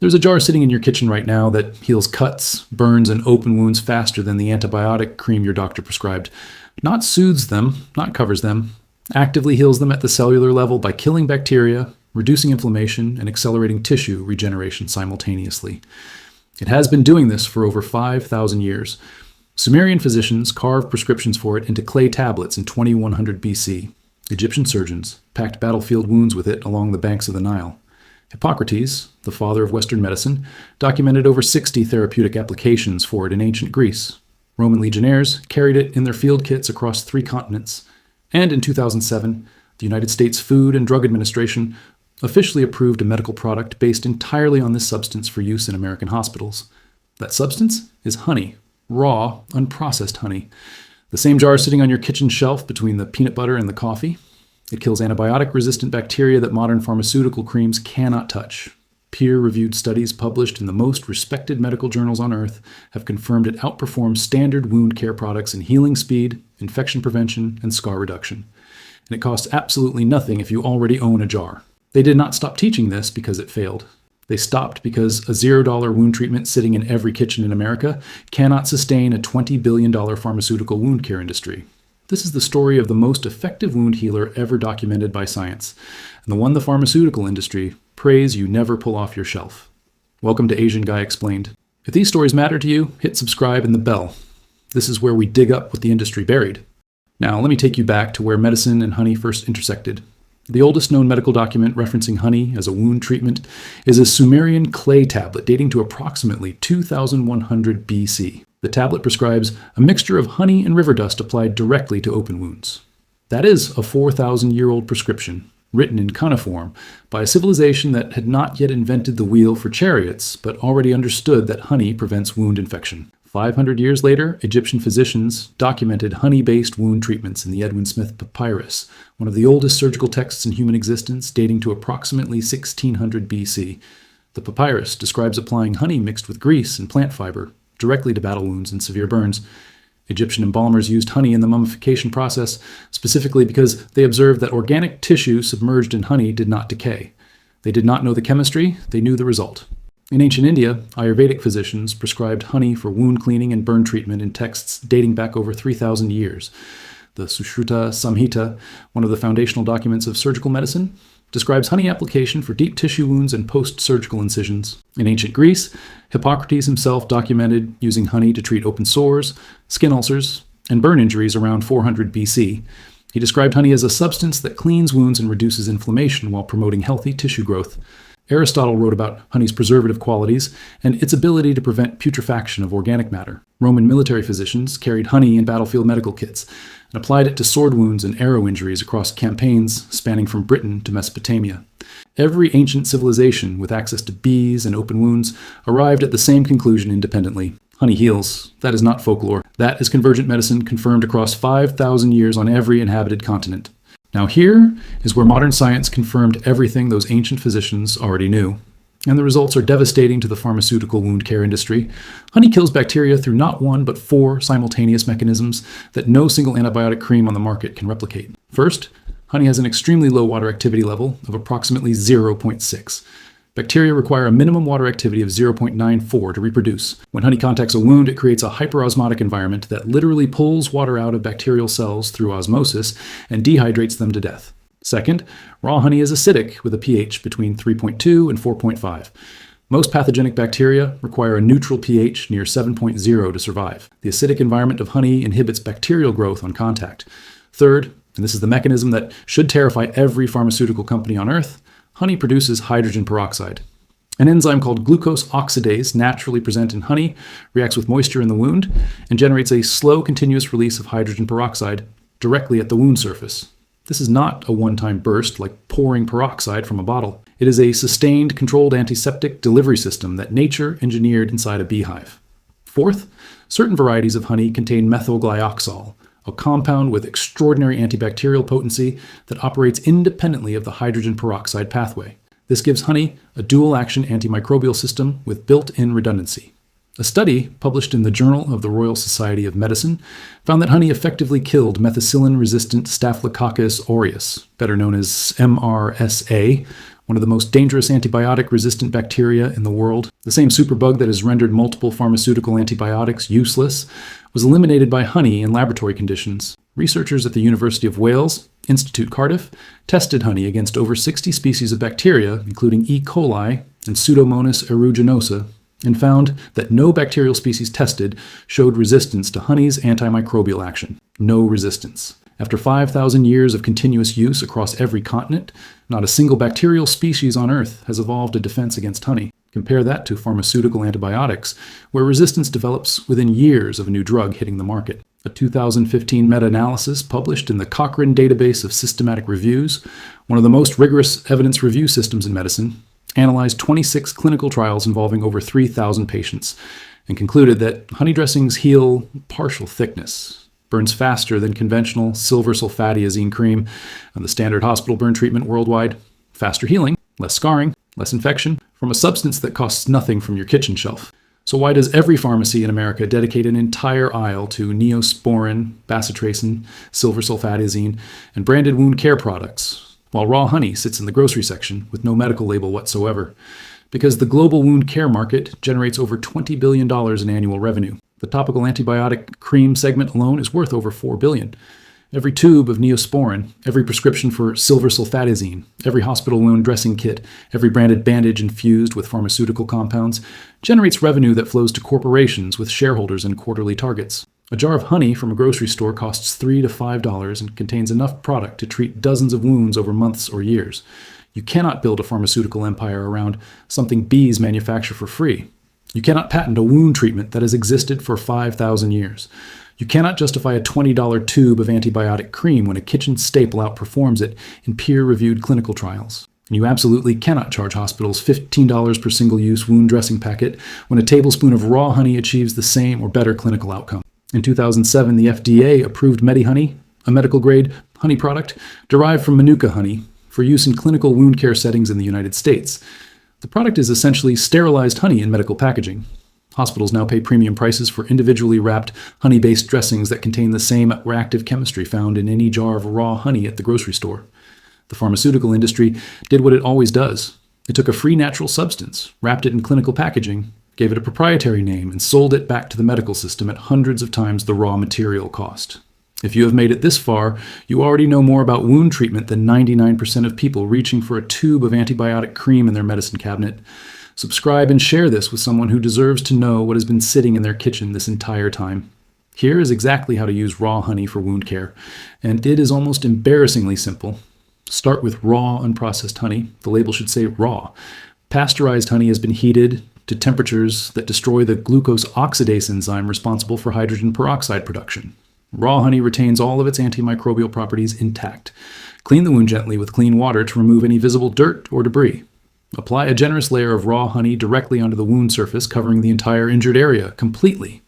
There's a jar sitting in your kitchen right now that heals cuts, burns, and open wounds faster than the antibiotic cream your doctor prescribed. Not soothes them, not covers them, actively heals them at the cellular level by killing bacteria, reducing inflammation, and accelerating tissue regeneration simultaneously. It has been doing this for over 5,000 years. Sumerian physicians carved prescriptions for it into clay tablets in 2100 BC. Egyptian surgeons packed battlefield wounds with it along the banks of the Nile. Hippocrates, the father of Western medicine, documented over 60 therapeutic applications for it in ancient Greece. Roman legionnaires carried it in their field kits across 3 continents. And in 2007, the United States Food and Drug Administration officially approved a medical product based entirely on this substance for use in American hospitals. That substance is honey, raw, unprocessed honey. The same jar sitting on your kitchen shelf between the peanut butter and the coffee. It kills antibiotic-resistant bacteria that modern pharmaceutical creams cannot touch. Peer-reviewed studies published in the most respected medical journals on earth have confirmed it outperforms standard wound care products in healing speed, infection prevention, and scar reduction. And it costs absolutely nothing if you already own a jar. They did not stop teaching this because it failed. They stopped because a $0 wound treatment sitting in every kitchen in America cannot sustain a $20 billion pharmaceutical wound care industry. This is the story of the most effective wound healer ever documented by science, and the one the pharmaceutical industry prays you never pull off your shelf. Welcome to Asian Guy Explained. If these stories matter to you, hit subscribe and the bell. This is where we dig up what the industry buried. Now, let me take you back to where medicine and honey first intersected. The oldest known medical document referencing honey as a wound treatment is a Sumerian clay tablet dating to approximately 2100 BC. The tablet prescribes a mixture of honey and river dust applied directly to open wounds. That is a 4,000-year-old prescription, written in cuneiform by a civilization that had not yet invented the wheel for chariots, but already understood that honey prevents wound infection. 500 years later, Egyptian physicians documented honey-based wound treatments in the Edwin Smith Papyrus, one of the oldest surgical texts in human existence, dating to approximately 1600 BC. The papyrus describes applying honey mixed with grease and plant fiber directly to battle wounds and severe burns. Egyptian embalmers used honey in the mummification process, specifically because they observed that organic tissue submerged in honey did not decay. They did not know the chemistry, they knew the result. In ancient India, Ayurvedic physicians prescribed honey for wound cleaning and burn treatment in texts dating back over 3,000 years. The Sushruta Samhita, one of the foundational documents of surgical medicine, describes honey application for deep tissue wounds and post-surgical incisions. In ancient Greece, Hippocrates himself documented using honey to treat open sores, skin ulcers, and burn injuries around 400 BC. He described honey as a substance that cleans wounds and reduces inflammation while promoting healthy tissue growth. Aristotle wrote about honey's preservative qualities and its ability to prevent putrefaction of organic matter. Roman military physicians carried honey in battlefield medical kits and applied it to sword wounds and arrow injuries across campaigns spanning from Britain to Mesopotamia. Every ancient civilization with access to bees and open wounds arrived at the same conclusion independently. Honey heals. That is not folklore. That is convergent medicine confirmed across 5,000 years on every inhabited continent. Now here is where modern science confirmed everything those ancient physicians already knew. And the results are devastating to the pharmaceutical wound care industry. Honey kills bacteria through not one but 4 simultaneous mechanisms that no single antibiotic cream on the market can replicate. First, honey has an extremely low water activity level of approximately 0.6. Bacteria require a minimum water activity of 0.94 to reproduce. When honey contacts a wound, it creates a hyperosmotic environment that literally pulls water out of bacterial cells through osmosis and dehydrates them to death. Second, raw honey is acidic with a pH between 3.2 and 4.5. Most pathogenic bacteria require a neutral pH near 7.0 to survive. The acidic environment of honey inhibits bacterial growth on contact. Third, and this is the mechanism that should terrify every pharmaceutical company on earth, honey produces hydrogen peroxide. An enzyme called glucose oxidase, naturally present in honey, reacts with moisture in the wound and generates a slow, continuous release of hydrogen peroxide directly at the wound surface. This is not a one-time burst like pouring peroxide from a bottle. It is a sustained, controlled antiseptic delivery system that nature engineered inside a beehive. Fourth, certain varieties of honey contain methylglyoxal, a compound with extraordinary antibacterial potency that operates independently of the hydrogen peroxide pathway. This gives honey a dual-action antimicrobial system with built-in redundancy. A study published in the Journal of the Royal Society of Medicine found that honey effectively killed methicillin-resistant Staphylococcus aureus, better known as MRSA, one of the most dangerous antibiotic-resistant bacteria in the world, the same superbug that has rendered multiple pharmaceutical antibiotics useless, was eliminated by honey in laboratory conditions. Researchers at the University of Wales, Institute Cardiff, tested honey against over 60 species of bacteria, including E. coli and Pseudomonas aeruginosa, and found that no bacterial species tested showed resistance to honey's antimicrobial action. No resistance. After 5,000 years of continuous use across every continent, not a single bacterial species on Earth has evolved a defense against honey. Compare that to pharmaceutical antibiotics, where resistance develops within years of a new drug hitting the market. A 2015 meta-analysis published in the Cochrane Database of Systematic Reviews, one of the most rigorous evidence review systems in medicine, analyzed 26 clinical trials involving over 3,000 patients and concluded that honey dressings heal partial thickness, burns faster than conventional silver sulfadiazine cream and the standard hospital burn treatment worldwide, faster healing, less scarring, less infection, from a substance that costs nothing from your kitchen shelf. So why does every pharmacy in America dedicate an entire aisle to Neosporin, bacitracin, silver sulfadiazine, and branded wound care products, while raw honey sits in the grocery section with no medical label whatsoever? Because the global wound care market generates over $20 billion in annual revenue. The topical antibiotic cream segment alone is worth over $4 billion. Every tube of Neosporin, every prescription for silver sulfadiazine, every hospital wound dressing kit, every branded bandage infused with pharmaceutical compounds generates revenue that flows to corporations with shareholders and quarterly targets. A jar of honey from a grocery store costs $3 to $5 and contains enough product to treat dozens of wounds over months or years. You cannot build a pharmaceutical empire around something bees manufacture for free. You cannot patent a wound treatment that has existed for 5,000 years. You cannot justify a $20 tube of antibiotic cream when a kitchen staple outperforms it in peer-reviewed clinical trials. And you absolutely cannot charge hospitals $15 per single-use wound dressing packet when a tablespoon of raw honey achieves the same or better clinical outcome. In 2007, the FDA approved MediHoney, a medical-grade honey product derived from Manuka honey, for use in clinical wound care settings in the United States. The product is essentially sterilized honey in medical packaging. Hospitals now pay premium prices for individually wrapped honey-based dressings that contain the same reactive chemistry found in any jar of raw honey at the grocery store. The pharmaceutical industry did what it always does. It took a free natural substance, wrapped it in clinical packaging, gave it a proprietary name, and sold it back to the medical system at hundreds of times the raw material cost. If you have made it this far, you already know more about wound treatment than 99% of people reaching for a tube of antibiotic cream in their medicine cabinet. Subscribe and share this with someone who deserves to know what has been sitting in their kitchen this entire time. Here is exactly how to use raw honey for wound care, and it is almost embarrassingly simple. Start with raw, unprocessed honey. The label should say raw. Pasteurized honey has been heated to temperatures that destroy the glucose oxidase enzyme responsible for hydrogen peroxide production. Raw honey retains all of its antimicrobial properties intact. Clean the wound gently with clean water to remove any visible dirt or debris. Apply a generous layer of raw honey directly onto the wound surface, covering the entire injured area completely.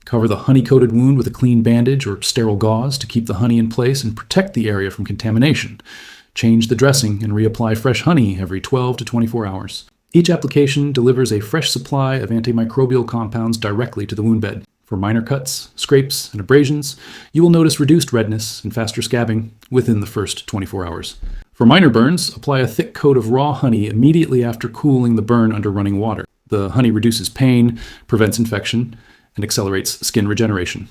Cover the honey-coated wound with a clean bandage or sterile gauze to keep the honey in place and protect the area from contamination. Change the dressing and reapply fresh honey every 12 to 24 hours. Each application delivers a fresh supply of antimicrobial compounds directly to the wound bed. For minor cuts, scrapes, and abrasions, you will notice reduced redness and faster scabbing within the first 24 hours. For minor burns, apply a thick coat of raw honey immediately after cooling the burn under running water. The honey reduces pain, prevents infection, and accelerates skin regeneration.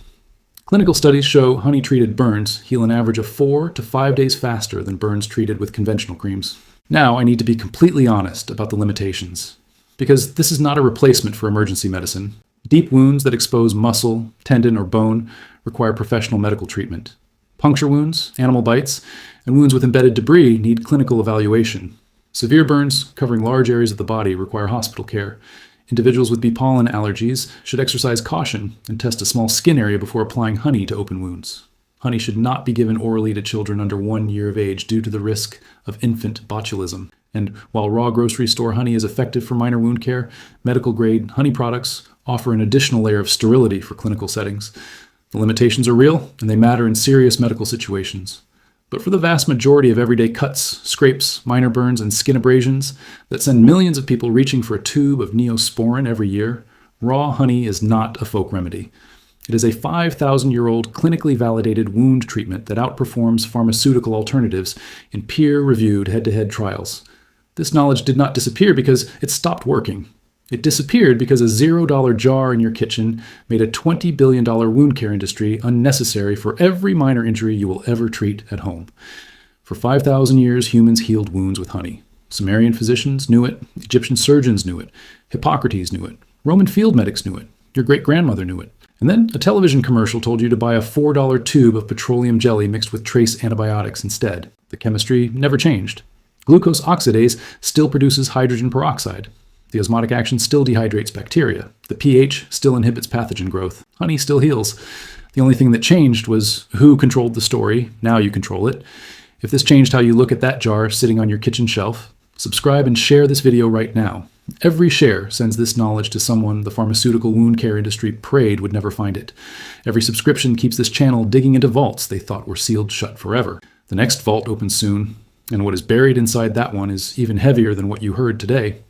Clinical studies show honey-treated burns heal an average of 4 to 5 days faster than burns treated with conventional creams. Now I need to be completely honest about the limitations, because this is not a replacement for emergency medicine. Deep wounds that expose muscle, tendon, or bone require professional medical treatment. Puncture wounds, animal bites, and wounds with embedded debris need clinical evaluation. Severe burns covering large areas of the body require hospital care. Individuals with bee pollen allergies should exercise caution and test a small skin area before applying honey to open wounds. Honey should not be given orally to children under 1 year of age due to the risk of infant botulism. And while raw grocery store honey is effective for minor wound care, medical-grade honey products offer an additional layer of sterility for clinical settings. The limitations are real, and they matter in serious medical situations. But for the vast majority of everyday cuts, scrapes, minor burns, and skin abrasions that send millions of people reaching for a tube of Neosporin every year, raw honey is not a folk remedy. It is a 5,000-year-old clinically validated wound treatment that outperforms pharmaceutical alternatives in peer-reviewed head-to-head trials. This knowledge did not disappear because it stopped working. It disappeared because a $0 jar in your kitchen made a $20 billion wound care industry unnecessary for every minor injury you will ever treat at home. For 5,000 years, humans healed wounds with honey. Sumerian physicians knew it. Egyptian surgeons knew it. Hippocrates knew it. Roman field medics knew it. Your great-grandmother knew it. And then a television commercial told you to buy a $4 tube of petroleum jelly mixed with trace antibiotics instead. The chemistry never changed. Glucose oxidase still produces hydrogen peroxide. The osmotic action still dehydrates bacteria. The pH still inhibits pathogen growth. Honey still heals. The only thing that changed was who controlled the story. Now you control it. If this changed how you look at that jar sitting on your kitchen shelf, subscribe and share this video right now. Every share sends this knowledge to someone the pharmaceutical wound care industry prayed would never find it. Every subscription keeps this channel digging into vaults they thought were sealed shut forever. The next vault opens soon, and what is buried inside that one is even heavier than what you heard today.